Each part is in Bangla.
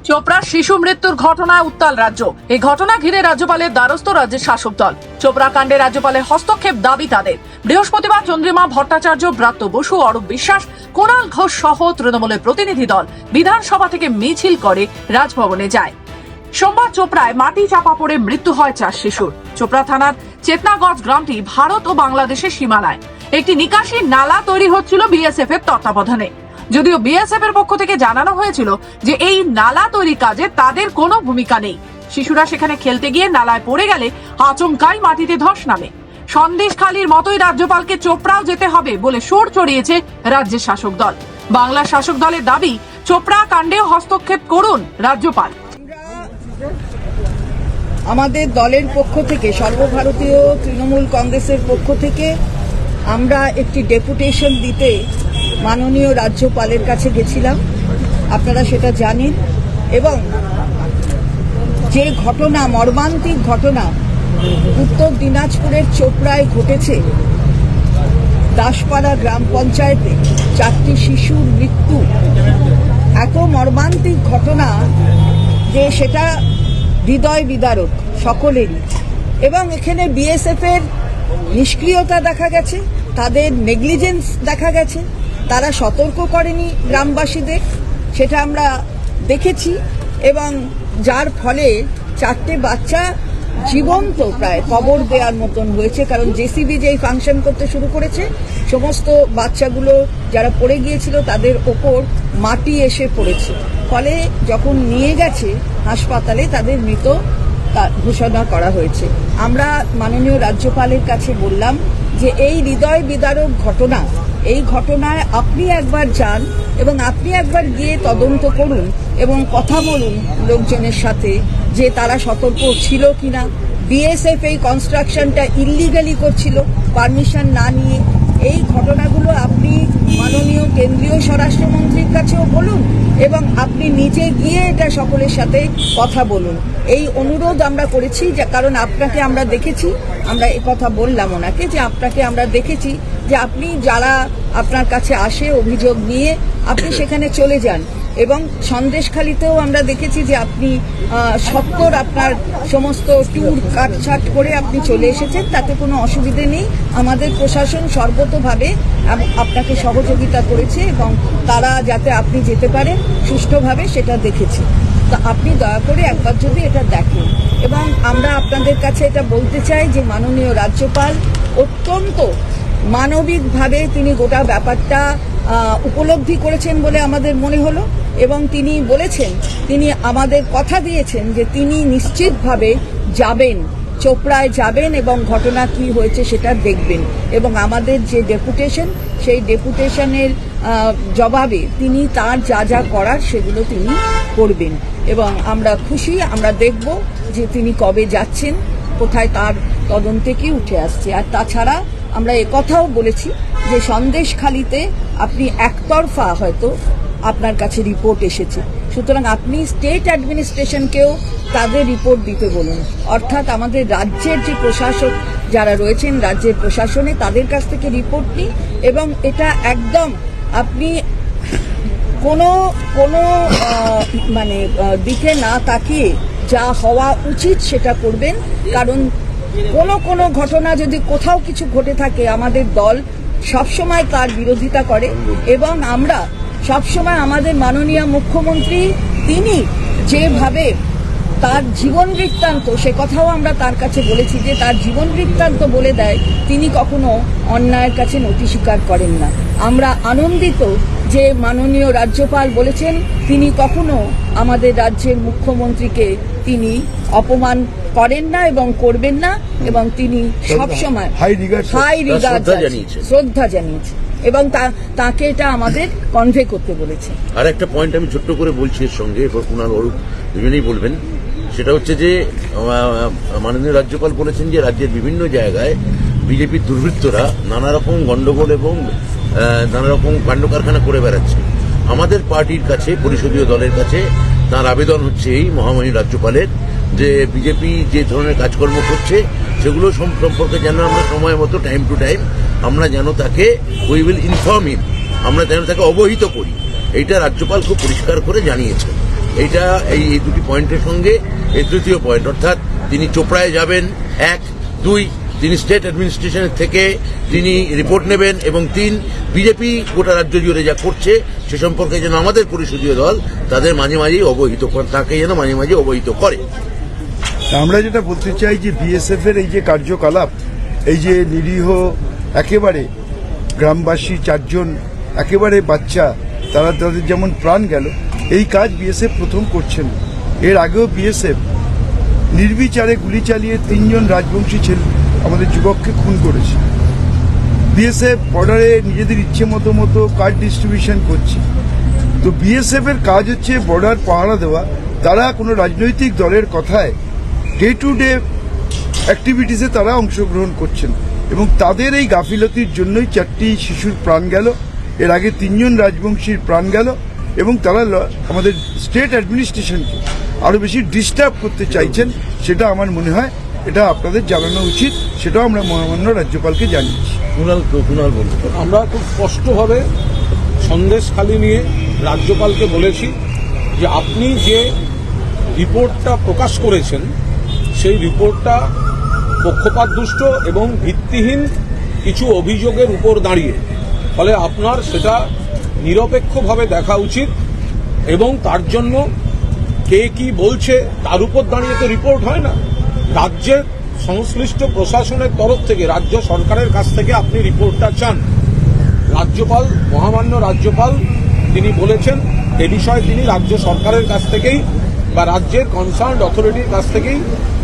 চোপড়া শিশু মৃত্যুর ঘটনায় উত্তাল রাজ্য। এই ঘটনা ঘিরে রাজ্যপালের দ্বারস্থ রাজ্যের শাসক দল। চোপড়া কাণ্ডে রাজ্যপালের হস্তক্ষেপ দাবি তাদের। বৃহস্পতিবার চন্দ্রিমা ভট্টাচার্য, ব্রাত্য বসু, অরূপ বিশ্বাস, কুণাল ঘোষ সহ তৃণমূলের প্রতিনিধি দল বিধানসভা থেকে মিছিল করে রাজভবনে যায়। সোমবার চোপড়ায় মাটি চাপা পড়ে মৃত্যু হয় 4 শিশুর। চোপড়া থানার চেতনাগঞ্জ গ্রামটি ভারত ও বাংলাদেশের সীমানায়। একটি নিকাশি নালা তৈরি হচ্ছিল বিএসএফ এর তত্ত্বাবধানে। যদিও বিএসএফ এর পক্ষ থেকে জানানো হয়েছিল যে এই নালা তৈরির কাজে তাদের কোনো ভূমিকা নেই। শিশুরা সেখানে খেলতে গিয়ে নালায় পড়ে গেলে আচমকাই মাটিতে ধস নামে। সন্দেশখালীর মতোই রাজ্যপালকে চোপড়াও যেতে হবে বলে সুর চড়িয়েছে রাজ্যের শাসক দল। বাংলা শাসক দলের দাবি, চোপড়া কাণ্ডেও হস্তক্ষেপ করুন রাজ্যপাল। আমাদের দলের পক্ষ থেকে, সর্বভারতীয় তৃণমূল কংগ্রেসের পক্ষ থেকে আমরা একটি ডেপুটেশন দিতে মাননীয় রাজ্যপালের কাছে গেছিলাম, আপনারা সেটা জানেন। এবং যে ঘটনা, মর্মান্তিক ঘটনা উত্তর দিনাজপুরের চোপড়ায় ঘটেছে, দাসপাড়া গ্রাম পঞ্চায়েতে 4টি শিশুর মৃত্যু, এত মর্মান্তিক ঘটনা যে সেটা হৃদয় বিদারক সকলেরই। এবং এখানে বিএসএফ এর নিষ্ক্রিয়তা দেখা গেছে, তাদের নেগলিজেন্স দেখা গেছে, তারা সতর্ক করেনি গ্রামবাসীদের, সেটা আমরা দেখেছি। এবং যার ফলে 4টে বাচ্চা জীবন্ত প্রায় কবর দেওয়ার মতন হয়েছে, কারণ জেসিবি যেই ফাংশন করতে শুরু করেছে, সমস্ত বাচ্চাগুলো যারা পড়ে গিয়েছিল তাদের ওপর মাটি এসে পড়েছে। ফলে যখন নিয়ে গেছে হাসপাতালে তাদের মৃত ঘোষণা করা হয়েছে। আমরা মাননীয় রাজ্যপালের কাছে বললাম যে এই হৃদয় বিদারক ঘটনা, এই ঘটনায় আপনি একবার যান এবং আপনি একবার গিয়ে তদন্ত করুন এবং কথা বলুন লোকজনের সাথে যে তারা সতর্ক ছিল কিনা। বিএসএফ এই কনস্ট্রাকশনটা ইল্লিগালি করছিল পারমিশন না নিয়ে। এই ঘটনাগুলো আপনি মাননীয় কেন্দ্রীয় স্বরাষ্ট্রমন্ত্রীর কাছেও বলুন এবং আপনি নিজে গিয়ে এটা সকলের সাথে কথা বলুন। এই অনুরোধ আমরা করেছি, যে কারণ আপনাকে আমরা দেখেছি, আমরা কথা বললাম ওনাকে যে আপনাকে আমরা দেখেছি যে আপনি যারা আপনার কাছে আসে অভিযোগ নিয়ে আপনি সেখানে চলে যান। এবং সন্দেশখালীতেও আমরা দেখেছি যে আপনি সত্তর আপনার সমস্ত ট্যুর কাটছাট করে আপনি চলে এসেছেন, তাতে কোনো অসুবিধে নেই। আমাদের প্রশাসন সর্বতোভাবে আপনাকে সহযোগিতা করেছে এবং তারা যাতে আপনি যেতে পারেন সুষ্ঠুভাবে সেটা দেখেছি। তো আপনি দয়া করে একবার যদি এটা দেখেন। এবং আমরা আপনাদের কাছে এটা বলতে চাই যে মাননীয় রাজ্যপাল অত্যন্ত মানবিকভাবে তিনি গোটা ব্যাপারটা উপলব্ধি করেছেন বলে আমাদের মনে হলো। এবং তিনি বলেছেন, তিনি আমাদের কথা দিয়েছেন যে তিনি নিশ্চিতভাবে যাবেন, চোপড়ায় যাবেন এবং ঘটনা কি হয়েছে সেটা দেখবেন। এবং আমাদের যে ডেপুটেশন, সেই ডেপুটেশনের জবাবে তিনি তার যা যা করার সেগুলো তিনি করবেন। এবং আমরা খুশি, আমরা দেখব যে তিনি কবে যাচ্ছেন, কোথায় তার তদন্তে কি উঠে আসছে। আর তাছাড়া আমরা একথাও বলেছি যে সন্দেশখালীতে আপনি একতরফা হয়তো আপনার কাছে রিপোর্ট এসেছে, সুতরাং আপনি স্টেট অ্যাডমিনিস্ট্রেশনকেও তাদের রিপোর্ট দিতে বলুন। অর্থাৎ আমাদের রাজ্যের যে প্রশাসক যারা রয়েছেন রাজ্যের প্রশাসনে, তাদের কাছ থেকে রিপোর্ট নিন। এবং এটা একদম আপনি কোনো মানে দিকে না তাকিয়ে যা হওয়া উচিত সেটা করবেন। কারণ কোনো ঘটনা যদি কোথাও কিছু ঘটে থাকে, আমাদের দল সবসময় তার বিরোধিতা করে। এবং আমরা সবসময় আমাদের মাননীয় মুখ্যমন্ত্রী তিনি যেভাবে তার জীবন বৃত্তান্ত, সে কথাও আমরা তার কাছে বলেছি যে তার জীবন বৃত্তান্ত বলে দেয়, তিনি কখনো অন্যায়ের কাছে নতি স্বীকার করেন না। আমরা আনন্দিত যে মাননীয় রাজ্যপাল বলেছেন তিনি কখনো আমাদের রাজ্যের মুখ্যমন্ত্রীকে তিনি অপমান করেন না এবং করবেন না। এবং তিনি সবসময় হাই রিগার্ড শ্রদ্ধা জানিয়েছে এবং তাকে এটা আমাদের কনভে করতে বলেছে। আর একটা পয়েন্ট আমি ছোট্ট করে বলছি এর সঙ্গে, এরপর কুণাল, অরূপ দুজনেই বলবেন। সেটা হচ্ছে যে মাননীয় রাজ্যপাল বলেছেন যে রাজ্যের বিভিন্ন জায়গায় বিজেপির দুর্বৃত্তরা নানা রকম গন্ডগোল এবং নানা রকম কাণ্ড কারখানা করে বেড়াচ্ছে। আমাদের পার্টির কাছে, পরিষদীয় দলের কাছে তার আবেদন হচ্ছে এই মহামহিম রাজ্যপালের, যে বিজেপি যে ধরনের কাজকর্ম করছে সেগুলো সম্পর্কে যেন আমরা সময় মতো টাইম টু টাইম আমরা যেন তাকে উই উইল ইনফর্ম হিম, আমরা যেন তাকে অবহিত করি। এইটা রাজ্যপাল খুব পরিষ্কার করে জানিয়েছেন। এইটা এই দুটি পয়েন্টের সঙ্গে এই তৃতীয় পয়েন্ট, অর্থাৎ তিনি চোপড়ায় যাবেন 1, 2 তিনি স্টেট অ্যাডমিনিস্ট্রেশনের থেকে তিনি রিপোর্ট নেবেন, এবং 3 বিজেপি গোটা রাজ্য জুড়ে যা করছে সে সম্পর্কে যেন আমাদের পরিষদীয় দল তাদের মাঝে মাঝেই অবহিত করে, তাকে যেন মাঝে মাঝে অবহিত করে। আমরা যেটা বলতে চাই যে বিএসএফ এর এই যে কার্যকলাপ, এই যে নিরীহ একেবারে গ্রামবাসী 4 জন একেবারে বাচ্চা, তাদের যেমন প্রাণ গেল, এই কাজ বিএসএফ প্রথম করছেন। এর আগেও বিএসএফ নির্বিচারে গুলি চালিয়ে 3 জন রাজবংশী ছেলে আমাদের যুবককে খুন করেছে। বিএসএফ বর্ডারে নিজেদের ইচ্ছে মতো কার্ড ডিস্ট্রিবিউশন করছে। তো বিএসএফ এর কাজ হচ্ছে বর্ডার পাহারা দেওয়া। তারা কোনো রাজনৈতিক দলের কথায় ডে টু ডে অ্যাক্টিভিটিসে তারা অংশগ্রহণ করছেন, এবং তাদের এই গাফিলতির জন্যই 4টি শিশুর প্রাণ গেল, এর আগে 3 জন রাজবংশীর প্রাণ গেল, এবং তারা আমাদের স্টেট অ্যাডমিনিস্ট্রেশনকে আরও বেশি ডিস্টার্ব করতে চাইছেন। সেটা আমার মনে হয় এটা আপনাদের জানানো উচিত, সেটাও আমরা মহামান্য রাজ্যপালকে জানিয়েছি। কুণাল বলুন। আমরা খুব স্পষ্টভাবে সন্দেশখালি নিয়ে রাজ্যপালকে বলেছি যে আপনি যে রিপোর্টটা প্রকাশ করেছেন সেই রিপোর্টটা পক্ষপাতদুষ্ট এবং ভিত্তিহীন কিছু অভিযোগের উপর দাঁড়িয়ে, ফলে আপনার সেটা নিরপেক্ষভাবে দেখা উচিত, এবং তার জন্য কে কি বলছে তার উপর দাঁড়িয়ে তো রিপোর্ট হয় না। রাজ্যের সংশ্লিষ্ট প্রশাসনের তরফ থেকে, রাজ্য সরকারের কাছ থেকে আপনি রিপোর্টটা চান। রাজ্যপাল, মহামান্য রাজ্যপাল তিনি বলেছেন এ বিষয়ে তিনি রাজ্য সরকারের কাছ থেকেই বা রাজ্যের কনসার্নড অথরিটির কাছ থেকেই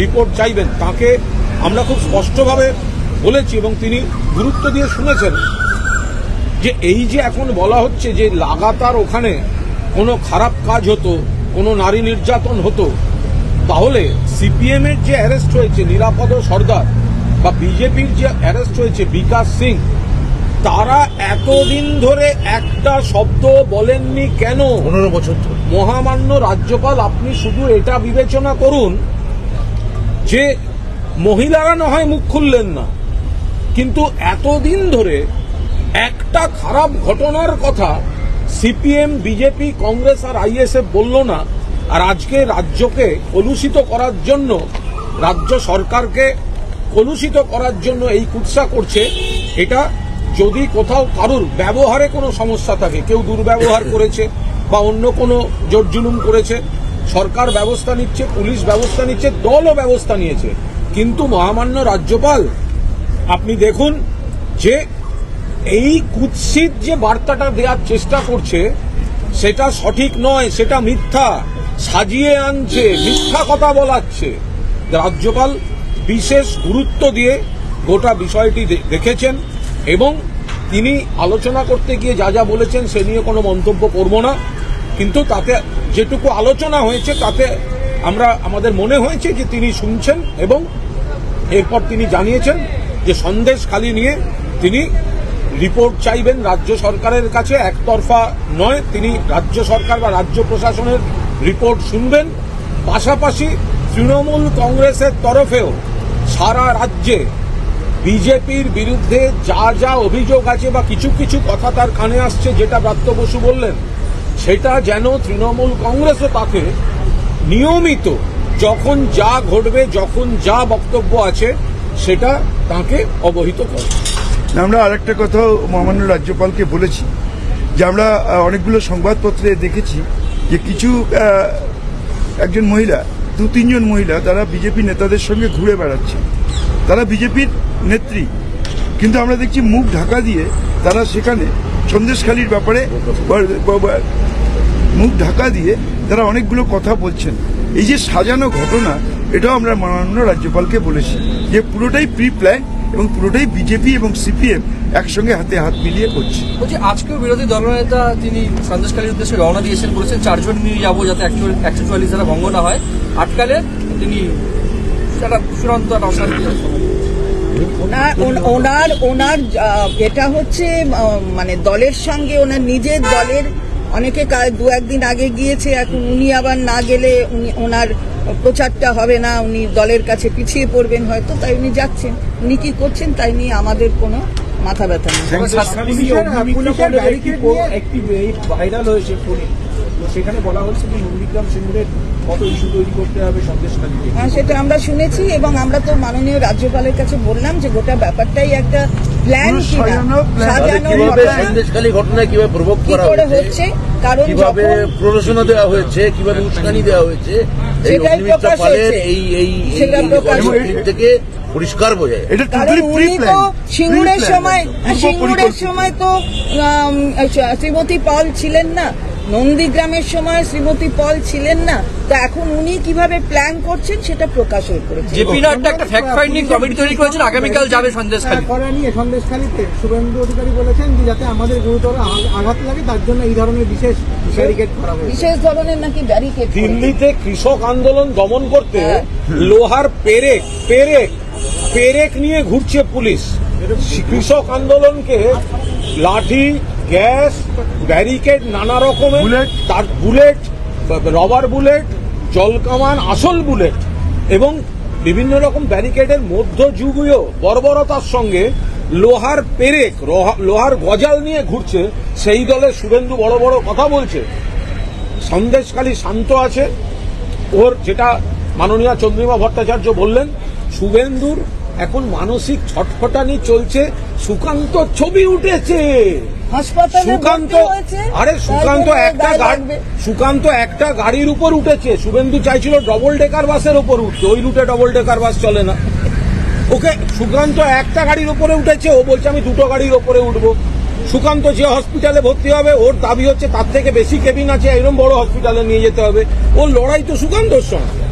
রিপোর্ট চাইবেন। তাকে আমরা খুব স্পষ্টভাবে বলেছি এবং তিনি গুরুত্ব দিয়ে শুনেছেন যে এই যে এখন বলা হচ্ছে যে লাগাতার ওখানে কোনো খারাপ কাজ হতো, কোনো নারী নির্যাতন হতো, তাহলে সিপিএম এর যে অ্যারেস্ট হয়েছে নিরাপদ সর্দার বা বিজেপির যে অ্যারেস্ট হয়েছে বিকাশ সিং, তারা এতদিন ধরে একটা শব্দ বলেননি কেন? 15 বছর ধরে। মহামান্য রাজ্যপাল, আপনি শুধু এটা বিবেচনা করুন যে মহিলারা না হয় মুখ খুললেন না, কিন্তু এতদিন ধরে একটা খারাপ ঘটনার কথা সিপিএম, বিজেপি, কংগ্রেস আর আইএসএফ বলল না, আর আজকে রাজ্যকে কলুষিত করার জন্য, রাজ্য সরকারকে কলুষিত করার জন্য এই কুৎসা করছে। এটা যদি কোথাও কারুর ব্যবহারে কোনো সমস্যা থাকে, কেউ দুর্ব্যবহার করেছে বা অন্য কোনো জোর জুলুম করেছে, সরকার ব্যবস্থা নিচ্ছে, পুলিশ ব্যবস্থা নিচ্ছে, দলও ব্যবস্থা নিয়েছে, কিন্তু মহামান্য রাজ্যপাল আপনি দেখুন যে এই কুৎসিত যে বার্তাটা দেওয়ার চেষ্টা করছে সেটা সঠিক নয়, সেটা মিথ্যা, সাজিয়ে আনছে, মিথ্যা কথা বলাচ্ছে। রাজ্যপাল বিশেষ গুরুত্ব দিয়ে গোটা বিষয়টি দেখেছেন এবং তিনি আলোচনা করতে গিয়ে যা যা বলেছেন সে নিয়ে কোনো মন্তব্য করব না, কিন্তু তাতে যেটুকু আলোচনা হয়েছে তাতে আমাদের মনে হয়েছে যে তিনি শুনছেন এবং এরপর তিনি জানিয়েছেন যে সন্দেশখালি নিয়ে তিনি রিপোর্ট চাইবেন রাজ্য সরকারের কাছে, একতরফা নয়, তিনি রাজ্য সরকার বা রাজ্য প্রশাসনের রিপোর্ট শুনবেন। পাশাপাশি তৃণমূল কংগ্রেসের তরফেও সারা রাজ্যে বিজেপির বিরুদ্ধে যা যা অভিযোগ আছে বা কিছু কিছু কথা তার কানে আসছে, যেটা ব্রাত্য বসু বললেন, সেটা যেন তৃণমূল কংগ্রেসও তাকে নিয়মিত যখন যা ঘটবে, যখন যা বক্তব্য আছে সেটা তাকে অবহিত করে। আমরা আরেকটা কথাও মহামান্য রাজ্যপালকে বলেছি যে আমরা অনেকগুলো সংবাদপত্রে দেখেছি যে কিছু একজন মহিলা, 2-3 জন মহিলা, তারা বিজেপি নেতাদের সঙ্গে ঘুরে বেড়াচ্ছে, তারা বিজেপির নেত্রী, কিন্তু আমরা দেখছি মুখ ঢাকা দিয়ে তারা সেখানে সন্দেশখালির ব্যাপারে মুখ ঢাকা দিয়ে তারা অনেকগুলো কথা বলছেন। এই যে সাজানো ঘটনা, এটাও আমরা মহামান্য রাজ্যপালকে বলেছি যে পুরোটাই প্রি প্ল্যান এবং পুরোটাই বিজেপি এবং সিপিএম একসঙ্গে হাতে হাত মিলিয়ে করছে। বলছি আজকেও বিরোধী দলনেতা তিনি সন্দেশখালীর উদ্দেশ্যে রওনা দিয়েছেন, বলেছেন 4 জন নিয়ে যাবো যাতে 144 ধারা ভঙ্গ না হয়, আটকালে তিনি একটা চূড়ান্ত অশান্তি। ওনার এটা হচ্ছে মানে দলের সঙ্গে, ওনার নিজের দলের অনেকে 2-1 দিন আগে গিয়েছে, এখন উনি আবার না গেলে ওনার প্রচারটা হবে না, উনি দলের কাছে পিছিয়ে পড়বেন হয়তো, তাই উনি যাচ্ছেন। উনি কি করছেন তাই নিয়ে আমাদের কোনো মাথা ব্যথা নেই। একটি ভাইরাল হয়েছে তো সেখানে বলা হচ্ছে যে নন্দীগ্রাম সিঙ্গুরের কত ইস্যু তৈরি করতে হবে সন্দেশখালীতে। হ্যাঁ, সেটা আমরা শুনেছি এবং আমরা তো মাননীয় রাজ্যপালের কাছে বললাম যে গোটা ব্যাপারটাই একটা প্ল্যান পুরো সাজানো plan। তাহলে সাজানো কিভাবে ঘটনা সন্দেশখালী ঘটনায় কিভাবে প্রভোগ কি করা করে হয়েছে, হচ্ছে, কারণ কিভাবে যখন প্ররোচনা দেওয়া হয়েছে, কিভাবে উস্কানি দেওয়া হয়েছে, এই সেটাই অগ্নিমিত্রা প্রকাশ পালের হয়েছে। এই এই সেটা প্রকাশ clip থেকে পরিষ্কার বোঝা যায়। এটা কারণ টোটালি প্রি উনি তো প্ল্যান সিঙ্গুরের সময় তো শ্রীমতী পল ছিলেন না, নন্দীগ্রামের সময় শ্রীমতী পল ছিলেন না, তো এখন উনি কিভাবে প্ল্যান করছেন সেটা প্রকাশ হয়ে পড়েছে। জেপি নাড্ডা একটা ফ্যাক্ট ফাইন্ডিং কমিটি তৈরি করেছেন, আগামীকাল যাবে সন্দেশখালী। করা নিয়ে সন্দেশখালীতে শুভেন্দু অধিকারী বলেছেন যে যাতে আমাদের গুরুতর আঘাত লাগে তার জন্য এই ধরনের বিশেষ ব্যারিকেড করা হয়েছে। বিশেষ ধরনের নাকি ব্যারিকেড দিল্লিতে কৃষক আন্দোলন দমন করতে হ্যাঁ। লোহার পেরেক নিয়ে ঘুরছে পুলিশ। কৃষক আন্দোলনকে লাঠি, গ্যাস, ব্যারিকেড, নানা রকমের বুলেট। তার বুলেট, রবার বুলেট, জলকামান, আসল বুলেট এবং বিভিন্ন রকম ব্যারিকেডের মধ্যযুগীয় বর্বরতার সঙ্গে লোহার পেরেক, লোহার গজাল নিয়ে ঘুরছে। সেই দলে শুভেন্দু বড় বড় কথা বলছে। সন্দেশখালী শান্ত আছে। ওর যেটা মাননীয় চন্দ্রিমা ভট্টাচার্য বললেন, শুভেন্দুর এখন মানসিক ছটফটানি চলছে। সুকান্ত ছবি উঠেছে, হাসপাতালে সুকান্ত, ভর্তি হয়েছে, আরে সুকান্ত তারপরে একটা গায়ে লাগবে। সুকান্ত একটা গাড়ির উপর উঠেছে। শুভেন্দু চাইছিল ডবল ডেকার বাসের উপর উঠতে, ওই রুটে ডবল ডেকার বাস চলে না। ওকে, সুকান্ত একটা গাড়ির উপরে উঠেছে, ও বলছে আমি দুটো গাড়ির উপরে উঠবো। সুকান্ত যে হসপিটালে ভর্তি হবে, ওর দাবি হচ্ছে তার থেকে বেশি কেবিন আছে, এরকম বড় হসপিটালে নিয়ে যেতে হবে। ওর লড়াই তো সুকান্তর সঙ্গে।